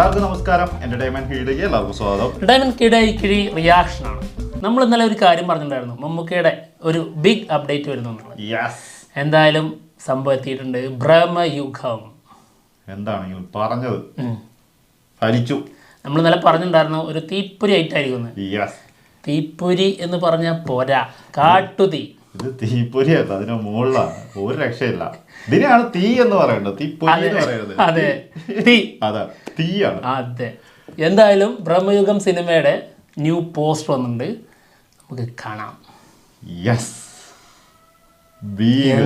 എല്ലാവർക്കും നമസ്കാരം. എന്റർടൈൻമെന്റ് കീഴിലേക്ക് എല്ലാവർക്കും സ്വാഗതം. എന്റർടൈൻമെന്റ് കിഴി റിയാക്ഷൻ ആണ്. നമ്മൾ ഇന്നലെ ഒരു കാര്യം പറഞ്ഞിട്ടുണ്ടായിരുന്നു, മമ്മൂക്കയുടെ ഒരു ബിഗ് അപ്ഡേറ്റ് വരുന്നു. എന്തായാലും സംഭവം എത്തിയിട്ടുണ്ട്. ബ്രഹ്മയുഗം എന്താണെങ്കിലും പറഞ്ഞത് ഫലിച്ചു. നമ്മൾ ഇന്നലെ പറഞ്ഞിട്ടുണ്ടായിരുന്നു ഒരു തീപ്പൊരി ആയിട്ടായിരിക്കും. തീപ്പൊരി എന്ന് പറഞ്ഞ പോരാ, കാട്ടുതീ. ഇത് തീപ്പൊരിയല്ല, അതിന് മുകളിലാണ്, ഒരു രക്ഷയില്ല. ഇതിനെയാണ് തീ എന്ന് പറയുന്നത്, തീപ്പൊരി എന്ന് പറയുന്നത്. അതെ, തീ. അതെ, തീയാണ്. അതെ. എന്തായാലും ബ്രഹ്മയുഗം സിനിമയുടെ ന്യൂ പോസ്റ്റർ വന്നിട്ടുണ്ട്, നമുക്ക് കാണാം.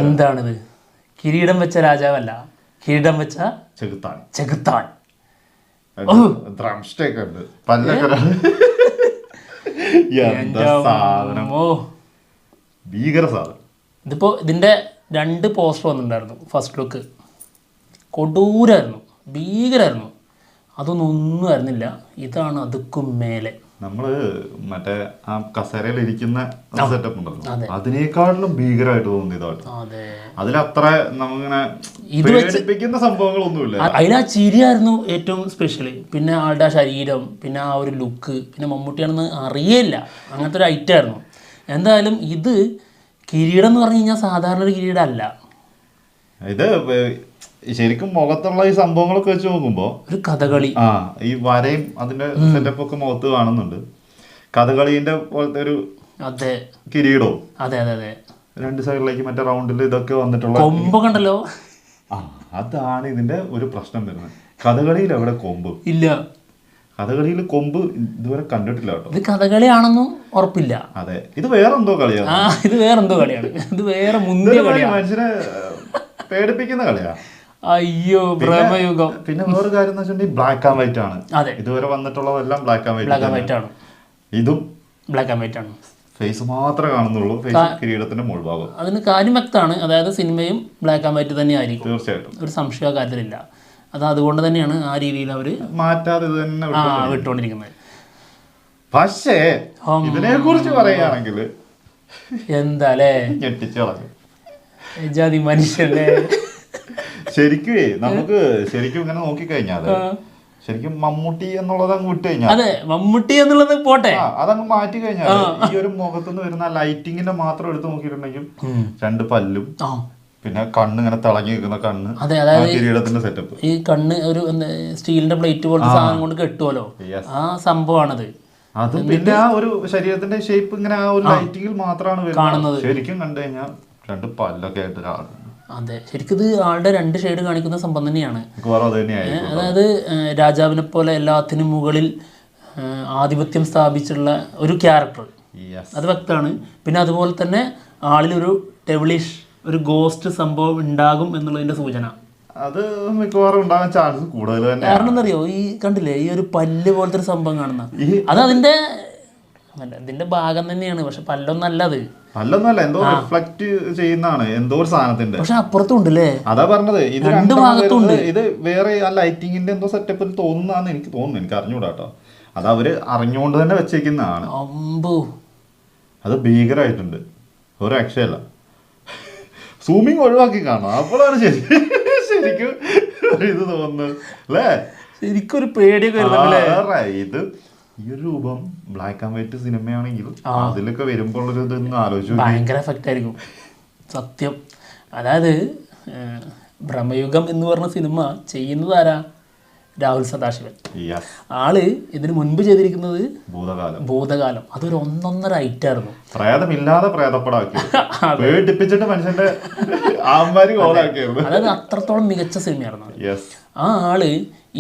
എന്താണിത്? കിരീടം വെച്ച രാജാവല്ല, കിരീടം വെച്ച ചെകുത്താൻ. ഡ്രംസ്റ്റേക്ക് ഉണ്ട്, പല്ലൊക്കെ. ഭീകര സാധനം. ഇതിപ്പോൾ ഇതിൻ്റെ 2 പോസ്റ്റർ വന്നിട്ടുണ്ടായിരുന്നു. ഫസ്റ്റ് ലുക്ക് കൊടൂരായിരുന്നു, ഭീകരമായിരുന്നു. ഒന്നും ആയിരുന്നില്ല. ഇതാണ് അതുക്കും മേലെ. നമ്മള് മറ്റേ ആ കസേരയിൽ ഇരിക്കുന്ന സെറ്റപ്പ് ഉണ്ടല്ലോ, അതിനേക്കാളും ഭീകരമായിട്ട് തോന്നി ഇതാണ്. അതിലത്ര നമ്മിങ്ങനെ പേടിപ്പിക്കുന്ന സംഭവങ്ങളൊന്നുമില്ല. അതിലാ ചിരിയായിരുന്നു ഏറ്റവും സ്പെഷ്യൽ. പിന്നെ ആളുടെ ശരീരം, പിന്നെ ആ ഒരു ലുക്ക്, പിന്നെ മമ്മൂട്ടിയാണെന്ന് അറിയില്ല, അങ്ങനത്തെ ഒരു ഐറ്റം ആയിരുന്നു. എന്തായാലും ഇത് കിരീടം എന്ന് പറഞ്ഞു കഴിഞ്ഞാൽ സാധാരണ ഒരു കിരീടം അല്ല. ഇത് ശരിക്കും മുഖത്തുള്ള ഈ സംഭവങ്ങളൊക്കെ വെച്ച് നോക്കുമ്പോൾ ഒരു കഥകളി, ഈ വരയും അതിന്റെ സെറ്റപ്പ് ഒക്കെ മുഖത്ത് കാണുന്നുണ്ട്. കഥകളീന്റെ പോലത്തെ ഒരു കിരീടവും. അതെ അതെ അതെ, 2 സൈഡിലേക്ക് മറ്റേ റൗണ്ടിൽ ഇതൊക്കെ വന്നിട്ടുള്ള കൊമ്പൊക്കെ ഉണ്ടല്ലോ. അതാണ് ഇതിന്റെ ഒരു പ്രശ്നം വരുന്നത്. കഥകളിയിൽ എവിടെ കൊമ്പ് ഇല്ല. കഥകളിയിൽ കൊമ്പ് ഇതുവരെ കണ്ടിട്ടില്ല കേട്ടോ. ഇത് കഥകളിയാണെന്നും ഉറപ്പില്ല. അതെ, ഇത് വേറെന്തോ കളിയാണ്. ഇത് വേറെന്തോ കളിയാണ്. ഇത് വേറെ മുന്തിയ കളിയാണ്, മനുഷ്യനെ പേടിപ്പിക്കുന്ന കളിയാ. അയ്യോ ബ്രഹ്മയുഗം. പിന്നെ വേറൊരു കാര്യം എന്ന് വെച്ചിട്ടുണ്ടെങ്കിൽ ബ്ലാക്ക് ആൻഡ് വൈറ്റ് ആണ്. ഇതുവരെ വന്നിട്ടുള്ളതെല്ലാം ബ്ലാക്ക് ആൻഡ് വൈറ്റ് ആണ്. ഇതും ബ്ലാക്ക് ആൻഡ് വൈറ്റ് ആണ്. ഫേസ് മാത്രമേ കാണുന്നുള്ളൂ, ഫേസ് കിരീടത്തിന്റെ മുൾഭാഗം. അതിന് കാര്യം വ്യക്തമാണ്. അതായത് സിനിമയും ബ്ലാക്ക് ആൻഡ് വൈറ്റ് തന്നെ ആയിരിക്കും, തീർച്ചയായിട്ടും. ഒരു സംശയ കാര്യത്തിലില്ല. അതുകൊണ്ട് തന്നെയാണ് ആ രീതിയിൽ അവർ മാറ്റാതെ തന്നെ വിട്ടുകൊണ്ടിരിക്കുന്നത്. പക്ഷേ ഇതിനെ കുറിച്ച് പറയുകയാണെങ്കിൽ എന്താ ജാതി മനുഷ്യല്ലേ. ശരിക്കും നമുക്ക് ശരിക്കും ഇങ്ങനെ നോക്കിക്കഴിഞ്ഞാൽ ശരിക്കും മമ്മൂട്ടി എന്നുള്ളത് അങ്ങ് വിട്ട് കഴിഞ്ഞാൽ, അതെ മമ്മൂട്ടി എന്നുള്ളത് പോട്ടെ, അതങ്ങ് മാറ്റി കഴിഞ്ഞാൽ ഈ ഒരു മുഖത്തുനിന്ന് വരുന്ന ലൈറ്റിങ്ങിന്റെ മാത്രം എടുത്ത് നോക്കിയിട്ടുണ്ടെങ്കിൽ 2 പല്ലും പിന്നെ കണ്ണ് ഇങ്ങനെ തിളങ്ങി നിൽക്കുന്ന കണ്ണ്, കിരീടത്തിന്റെ സെറ്റപ്പ്. ഈ കണ്ണ് ഒരു സ്റ്റീലിന്റെ പ്ലേറ്റ് പോലത്തെ സാധനം കൊണ്ട് കെട്ടുമല്ലോ, ആ സംഭവമാണത്. അത് പിന്നെ ആ ഒരു ശരീരത്തിന്റെ ഷേപ്പ് ഇങ്ങനെ ആ ഒരു ലൈറ്റിങ്ങിൽ മാത്രമാണ് കാണുന്നത്. ശരിക്കും കണ്ടു കഴിഞ്ഞാൽ 2 പല്ലൊക്കെ ആയിട്ട് കാണുന്നത്. അതെ, ശരിക്കും ഇത് ആളുടെ 2 ഷെയ്ഡ് കാണിക്കുന്ന സംഭവം തന്നെയാണ്. അതായത് രാജാവിനെ പോലെ എല്ലാത്തിനും മുകളിൽ ആധിപത്യം സ്ഥാപിച്ചുള്ള ഒരു ക്യാരക്ടർ, അത് വ്യക്തമാണ്. പിന്നെ അതുപോലെ തന്നെ ആളിലൊരു ഡെവിളിഷ്, ഒരു ഗോസ്റ്റ് സംഭവം ഉണ്ടാകും എന്നുള്ളതിന്റെ സൂചന. അത് മിക്കവാറും ഉണ്ടാകാൻ ചാൻസ് കൂടുതൽ തന്നെ. കാരണം എന്തറിയോ, ഈ കണ്ടില്ലേ ഈ ഒരു പല്ല് പോലത്തെ ഒരു സംഭവം കാണുന്ന, അത് അതിന്റെ ഭാഗം തന്നെയാണ്. പക്ഷെ പല്ലൊന്നല്ല, പല്ലൊന്നല്ല, എന്തോ റിഫ്ലക്ട് ചെയ്യുന്നതാണ് എന്തോ ഒരു സാധനത്തിന്റെ. പക്ഷെ അപ്പുറത്തുണ്ടല്ലേ, അതാ പറഞ്ഞത്. ഇത് 2 ഭാഗത്തുണ്ട്. ഇത് വേറെ ആ ലൈറ്റിങ്ങിന്റെ എന്തോ സെറ്റപ്പിൽ തോന്നുന്നതാന്ന് എനിക്ക് തോന്നുന്നു. എനിക്ക് അറിഞ്ഞൂടാ കേട്ടോ. അത് അവര് അറിഞ്ഞുകൊണ്ട് തന്നെ വെച്ചേക്കുന്നതാണ്. അത് ഭീകരമായിട്ടുണ്ട്, ഒരു രക്ഷയല്ല. സൂമിങ് ഒഴിവാക്കി കാണാം, അപ്പോഴാണ് ശരിക്കും ഇത് തോന്നുന്നത് അല്ലേ. ശരിക്കും ഒരു പേടിയൊക്കെ ഇത് ഈ ഒരു രൂപം ബ്ലാക്ക് ആൻഡ് വൈറ്റ് സിനിമയാണെങ്കിലും അതിലൊക്കെ വരുമ്പോൾ ഒരു ഇതൊന്നും ആലോചിച്ചു, ഭയങ്കര എഫക്റ്റ് ആയിരിക്കും സത്യം. അതായത് ബ്രഹ്മയുഗം എന്ന് പറഞ്ഞ സിനിമ ചെയ്യുന്നത് ആരാ? രാഹുൽ സദാശിവൻ. ആള് ഇതിന് മുൻപ് ചെയ്തിരിക്കുന്നത് ഭൂതകാലം. അതൊരു 1.5 ഐറ്റായിരുന്നു. പ്രേതമില്ലാതെ പ്രേതപ്പടാക്കി പേടിപ്പിച്ചിട്ട് മനുഷ്യന്റെ അതായത് അത്രത്തോളം മികച്ച സിനിമയായിരുന്നു. ആ ആള്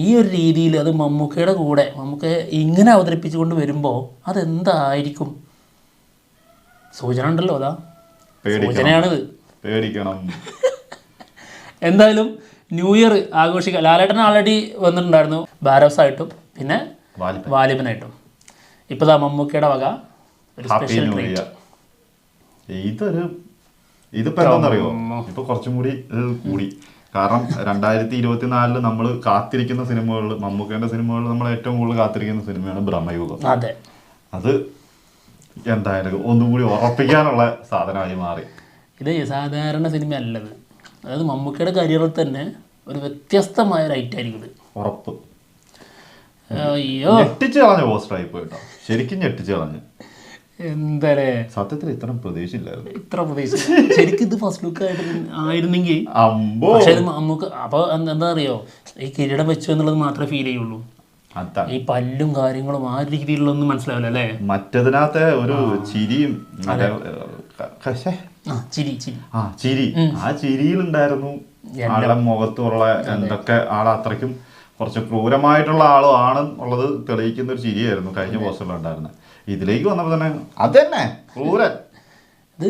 ഈ ഒരു രീതിയിൽ അത് മമ്മൂക്കയുടെ കൂടെ മമ്മൂക്കയെ ഇങ്ങനെ അവതരിപ്പിച്ചുകൊണ്ട് വരുമ്പോൾ അതെന്തായിരിക്കും? സൂചന ഉണ്ടല്ലോ, അതാ സൂചനയാണിത്. പേടിക്കണം. എന്തായാലും ന്യൂ ഇയർ ആഘോഷിക്കുക. ലാലേട്ടൻ ആൾറെഡി വന്നിട്ടുണ്ടായിരുന്നു ഭാരവസായിട്ടും പിന്നെ വാലിബനായിട്ടും. ഇപ്പൊ മമ്മൂക്കയുടെ വക ഒരു സ്പെഷ്യൽ ട്രീറ്റ്. ഇതിപ്പോ എന്താണെന്നറിയോ, ഇപ്പൊ കുറച്ചും കൂടി കാരണം 2024 നമ്മൾ കാത്തിരിക്കുന്ന സിനിമകളിൽ, മമ്മൂക്കേന്റെ സിനിമകളിൽ നമ്മൾ ഏറ്റവും കൂടുതൽ കാത്തിരിക്കുന്ന സിനിമയാണ് ബ്രഹ്മയുഗം. അത് എന്തായാലും ഒന്നും കൂടി ഉറപ്പിക്കാനുള്ള സാധനമായി മാറി. ഇത് സാധാരണ സിനിമ അല്ലത്. അതായത് മമ്മൂക്കയുടെ കരിയറിൽ തന്നെ ഒരു വ്യത്യസ്തമായ ഒരു ഐറ്റം ആയിരിക്കും ഇത്. ഉറപ്പ്. അയ്യോ ഞെട്ടിച്ച് കളഞ്ഞ പോസ്റ്ററായി പോയിട്ടോ, ശരിക്കും ഞെട്ടിച്ച് കളഞ്ഞു. എന്താ സത്യത്തിൽ ഇത്ര പ്രതീക്ഷയില്ലായിരുന്നു. ഇത്ര പ്രതീക്ഷ ശരിക്കും ഇത് ഫസ്റ്റ് ലുക്ക് ആയിരുന്നെങ്കിൽ അമ്പോ. പക്ഷെ നമുക്ക് അപ്പൊ എന്താ അറിയോ, ഈ കിരീടം വെച്ചു എന്നുള്ളത് മാത്രമേ ഫീൽ ചെയ്യുള്ളൂ. ഈ പല്ലും കാര്യങ്ങളും ആ രീതിയിലുള്ളൊന്നും മനസ്സിലാവില്ല അല്ലേ. മറ്റതിനകത്തെ ഒരു ചിരിയും ചിരി ആ ചിരിയിലുണ്ടായിരുന്നു ആളുടെ മുഖത്തുള്ള എന്തൊക്കെ അത്രയ്ക്കും കുറച്ച് ക്രൂരമായിട്ടുള്ള ആളും ആണെന്നുള്ളത് തെളിയിക്കുന്ന ഒരു ചിരിയായിരുന്നു കഴിഞ്ഞ പോസ്റ്ററിലുണ്ടായിരുന്നത്. ഇതിലേക്ക് വന്നപ്പോ തന്നെ അത് തന്നെ ക്രൂരൻ. ഇത്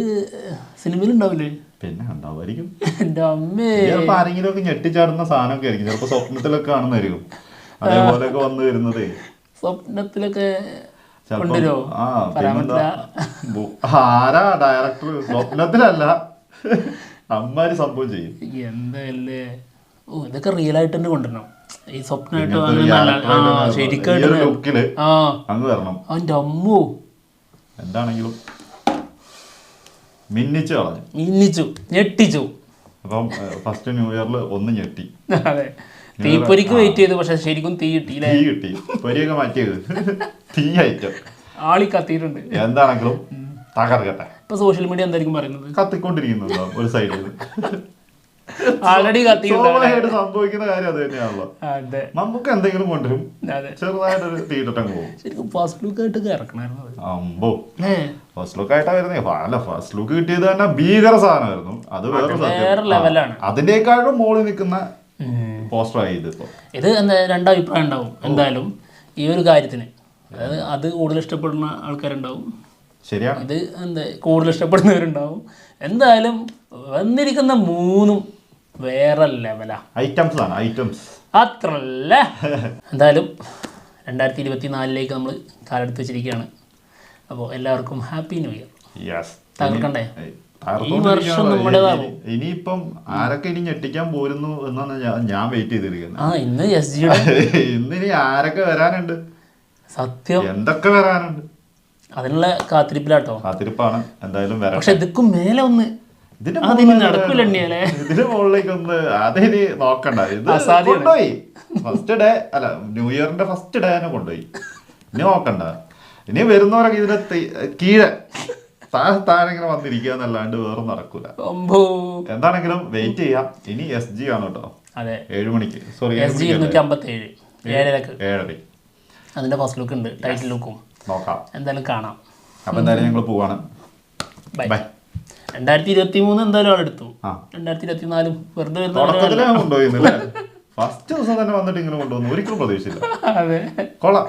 സിനിമയിലുണ്ടാവില്ലേ? പിന്നെ ഉണ്ടാവുമായിരിക്കും. എന്റെ അമ്മേ, ചിലപ്പോ ആരെങ്കിലും ഒക്കെ ഞെട്ടിച്ചാടുന്ന സാധനമൊക്കെ ആയിരിക്കും, ചിലപ്പോ സ്വപ്നത്തിലൊക്കെ കാണുന്നതായിരിക്കും അതേപോലെയൊക്കെ വന്നു വരുന്നതേ. സ്വപ്നത്തിലൊക്കെ ആരാ ഡയറക്ടർ സ്വപ്നത്തിലല്ല അമ്മാര് സംഭവം ചെയ്യും. എന്തല്ലേ, ഓ ഇതൊക്കെ റിയൽ ആയിട്ട് തന്നെ കൊണ്ടുവരണം. ഈ സ്വപ്നമായിട്ട് ലുക്കില് അങ്ങ് വരണം. അവന്റെ അമ്മോ എന്താണെങ്കിലും മിന്നിച്ചു ഞെട്ടിച്ചു. അപ്പം ഫസ്റ്റ് ന്യൂ ഇയറിൽ ഒന്ന് ഞെട്ടി. അതെ, തീപ്പൊരിക്ക് വെയിറ്റ് ചെയ്തു, പക്ഷെ ശരിക്കും തീ കിട്ടി. പൊരിയൊക്കെ മാറ്റിയത് തീ ഐറ്റം ആളി കത്തിയിട്ടുണ്ട്. എന്താണെങ്കിലും തകർക്കട്ടെ. ഇപ്പൊ സോഷ്യൽ മീഡിയ എന്തായിരിക്കും പറയുന്നത്? കത്തിക്കൊണ്ടിരിക്കുന്നു ഒരു സൈഡിൽ. ആൾറെഡി സ്വാഭാവികമായിട്ട് സംഭവിക്കുന്ന കാര്യം അത് തന്നെയാണല്ലോ. നമുക്ക് എന്തെങ്കിലും കൊണ്ടുവരും, ചെറുതായിട്ടൊരു തീട്ടങ്ങ് പോകും. ശരിക്കും ഫസ്റ്റ് ലുക്ക് ആയിട്ട് ഇറക്കണമായിരുന്നു. അമ്പോ, ഫസ്റ്റ് ലുക്ക് ആയിട്ടാ വരുന്നേ. അല്ല, ഫസ്റ്റ് ലുക്ക് കിട്ടിയത് തന്നെ ഭീകര സാധനമായിരുന്നു. അത് വേറെ ലെവലാണ്. അതിനേക്കാളും മോളിൽ നിൽക്കുന്ന പോസ്റ്ററായി ഇതിപ്പോ. ഇത് രണ്ടഭിപ്രായം ഉണ്ടാവും എന്തായാലും ഈ ഒരു കാര്യത്തിന്. അതായത് അത് കൂടുതൽ ഇഷ്ടപ്പെടുന്ന ആൾക്കാരുണ്ടാവും, ശരിയാണ്. ഇത് കൂടുതൽ ഇഷ്ടപ്പെടുന്നവരുണ്ടാവും. എന്തായാലും വന്നിരിക്കുന്ന മൂന്നും വേറെ ലെവലാ, ഐറ്റംസ് ആണ്, ഐറ്റംസ് അത്രല്ല. എന്തായാലും 2024 നമ്മൾ കാലെടുത്ത് വെച്ചിരിക്കുകയാണ്. അപ്പോൾ എല്ലാവർക്കും ഹാപ്പി ന്യൂ ഇയർ. തകർക്കണ്ടേ? ഈ വർഷം നമ്മുടേതാകും. ഇനിയിപ്പം ആരൊക്കെ ഇനി ഞെട്ടിക്കാൻ പോരുന്നു എന്നാണ് ഞാൻ വെയിറ്റ് ചെയ്തിരിക്കുന്നത്. ഇന്ന് SG ഇന്നിനി ആരൊക്കെ വരാനുണ്ട്, സത്യം എന്തൊക്കെ വരാനുണ്ട്, അതിനുള്ള കാത്തിരിപ്പിലാട്ടോ. കാത്തിരിപ്പാണ് എന്തായാലും വരാം. പക്ഷെ ഇതൊക്കെ മേലെ ഒന്ന് ഇതിന് മുകളിലേക്ക് ഒന്ന് അതിനി നോക്കണ്ട. ഇത് കൊണ്ടുപോയി ഫസ്റ്റ് ഡേ, അല്ല ന്യൂ ഇയറിന്റെ ഫസ്റ്റ് ഡേ തന്നെ കൊണ്ടുപോയി. ഇനി നോക്കണ്ട, ഇനി വരുന്നവരൊക്കെ ഇതിന്റെ കീഴെ താഴെ ഇങ്ങനെ വന്നിരിക്കുക എന്നല്ലാണ്ട് വേറെ നടക്കൂല. എന്താണെങ്കിലും വെയിറ്റ് ചെയ്യാം. ഇനി SG ആണ് കേട്ടോ. 7 മണിക്ക്, സോറി 7:57 അതിന്റെ ഫസ്റ്റ് ലുക്ക് ഉണ്ട്, ടൈറ്റിൽ ലുക്കും നോക്കാം. എന്തായാലും കാണാം. അപ്പൊ എന്തായാലും ഞങ്ങൾ പോവാണ്. ബൈ. 2023 എന്തായാലും ആളെടുത്തു. 2024 വെറുതെ കൊണ്ടുപോയി. ഫസ്റ്റ് ദിവസം തന്നെ വന്നിട്ട് ഇങ്ങനെ കൊണ്ടുവന്നു, ഒരിക്കലും പ്രതീക്ഷിച്ചില്ല. കൊള്ളാം.